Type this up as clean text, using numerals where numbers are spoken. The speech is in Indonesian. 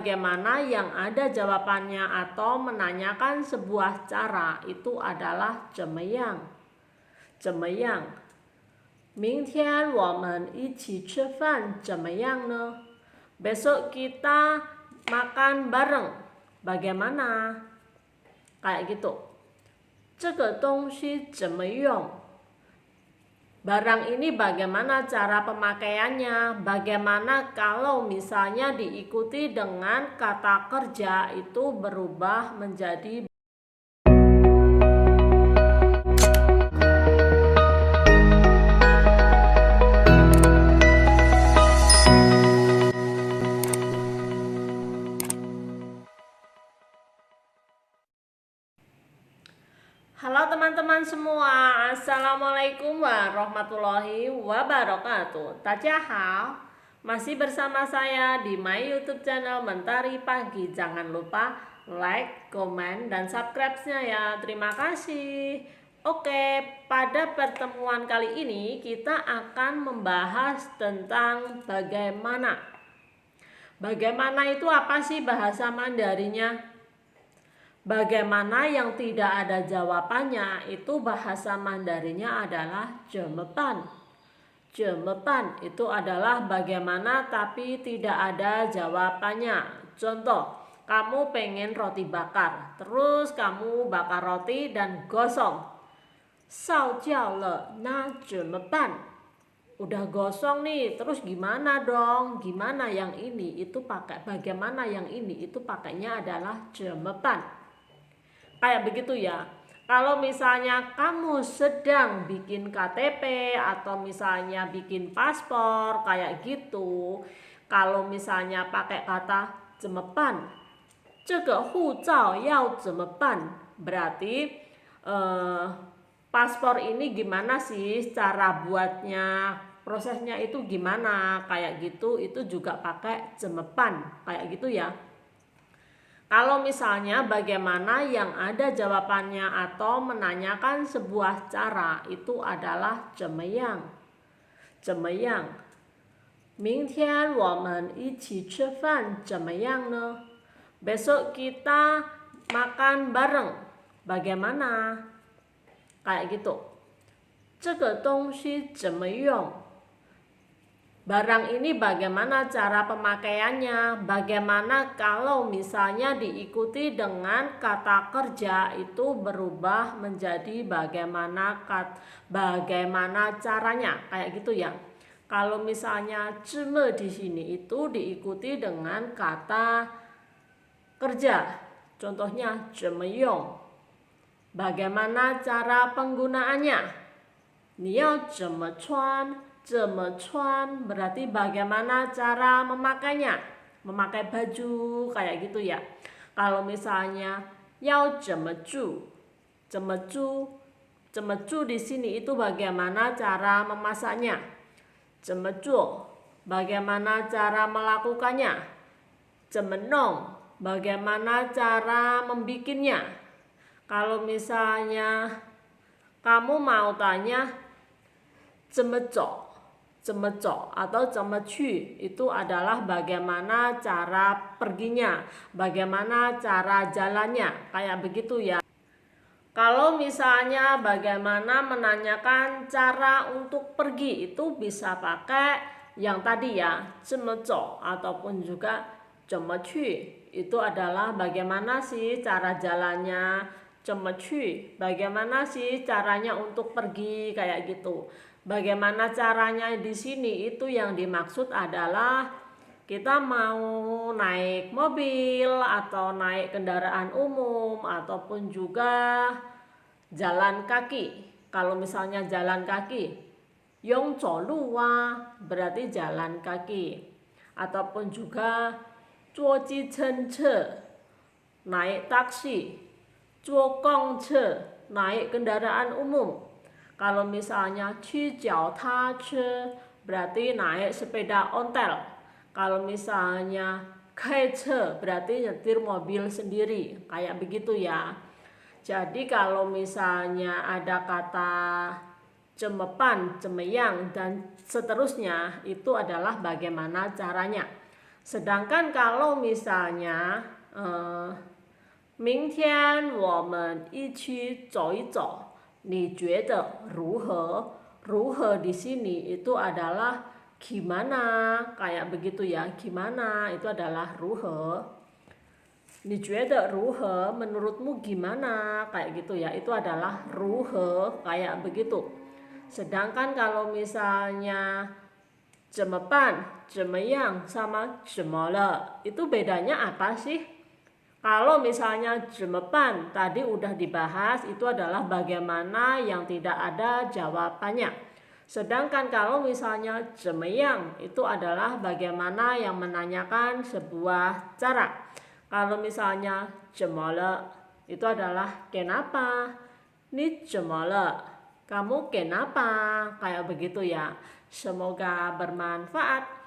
Bagaimana yang ada jawabannya atau menanyakan sebuah cara itu adalah 怎么样怎么样明天我们一起吃饭怎么样呢 besok kita makan bareng bagaimana kayak gitu 这个东西怎么用 barang ini bagaimana cara pemakaiannya, bagaimana kalau misalnya diikuti dengan kata kerja itu berubah menjadi Halo teman-teman semua, Assalamualaikum warahmatullahi wabarakatuh. Tadjahau, masih bersama saya di my YouTube channel Mentari Pagi. Jangan lupa like, komen, dan subscribe-nya ya. Terima kasih. Oke, pada pertemuan kali ini kita akan membahas tentang bagaimana. Bagaimana itu apa sih bahasa Mandarinnya? Bagaimana yang tidak ada jawabannya itu bahasa Mandarinnya adalah 怎么办. 怎么办 itu adalah bagaimana tapi tidak ada jawabannya. Contoh, kamu pengen roti bakar, terus kamu bakar roti dan gosong. 烧焦了，那怎么办? Udah gosong nih, terus gimana dong? Gimana yang ini? Itu pakai bagaimana yang ini? Itu pakainya adalah 怎么办. Kayak begitu ya. Kalau misalnya kamu sedang bikin KTP atau misalnya bikin paspor kayak gitu, kalau misalnya pakai kata 怎么办, 这个护照要怎么办, berarti paspor ini gimana sih cara buatnya, prosesnya itu gimana, kayak gitu. Itu juga pakai 怎么办, kayak gitu ya. Kalau misalnya bagaimana yang ada jawabannya atau menanyakan sebuah cara itu adalah 怎么样怎么样明天我们一起吃饭怎么样呢 besok kita makan bareng bagaimana kayak gitu 这个东西怎么用 barang ini bagaimana cara pemakaiannya, bagaimana kalau misalnya diikuti dengan kata kerja itu berubah menjadi bagaimana caranya, kayak gitu ya. Kalau misalnya 怎么 di sini itu diikuti dengan kata kerja, contohnya 怎么用, bagaimana cara penggunaannya, 你要怎么穿 怎么穿 berarti bagaimana cara memakainya, memakai baju kayak gitu ya. Kalau misalnya 要怎么住 怎么住 di sini itu bagaimana cara memasaknya, 怎么做 bagaimana cara melakukannya, 怎么弄 bagaimana cara membikinnya. Kalau misalnya kamu mau tanya 怎么走 atau 怎么去 itu adalah bagaimana cara perginya, bagaimana cara jalannya, kayak begitu ya. Kalau misalnya bagaimana menanyakan cara untuk pergi itu bisa pakai yang tadi ya, 怎么走 ataupun juga 怎么去 itu adalah bagaimana sih cara jalannya, 怎么去 bagaimana sih caranya untuk pergi, kayak gitu. Bagaimana caranya di sini itu yang dimaksud adalah kita mau naik mobil atau naik kendaraan umum ataupun juga jalan kaki. Kalau misalnya jalan kaki, 用走路 berarti jalan kaki. Ataupun juga 坐计程车 naik taksi, 坐公车 naik kendaraan umum. Kalau misalnya 去脚踏车 berarti naik sepeda ontel. Kalau misalnya 开车 berarti nyetir mobil sendiri, kayak begitu ya. Jadi kalau misalnya ada kata 怎么办, 怎么样 dan seterusnya itu adalah bagaimana caranya. Sedangkan kalau misalnya 明天我们一起走一走，你觉得如何？如何di sini itu adalah gimana, kayak begitu ya. Gimana itu adalah 如何。你觉得如何？ menurutmu gimana? Kayak gitu ya. Itu adalah 如何 kayak begitu. Sedangkan kalau misalnya 怎么办？怎么样 sama 怎么了？ itu bedanya apa sih? Kalau misalnya 怎么办 tadi udah dibahas, itu adalah bagaimana yang tidak ada jawabannya. Sedangkan kalau misalnya 怎么样 itu adalah bagaimana yang menanyakan sebuah cara. Kalau misalnya 怎么了 itu adalah kenapa? 你怎么了? Kamu kenapa? Kayak begitu ya. Semoga bermanfaat.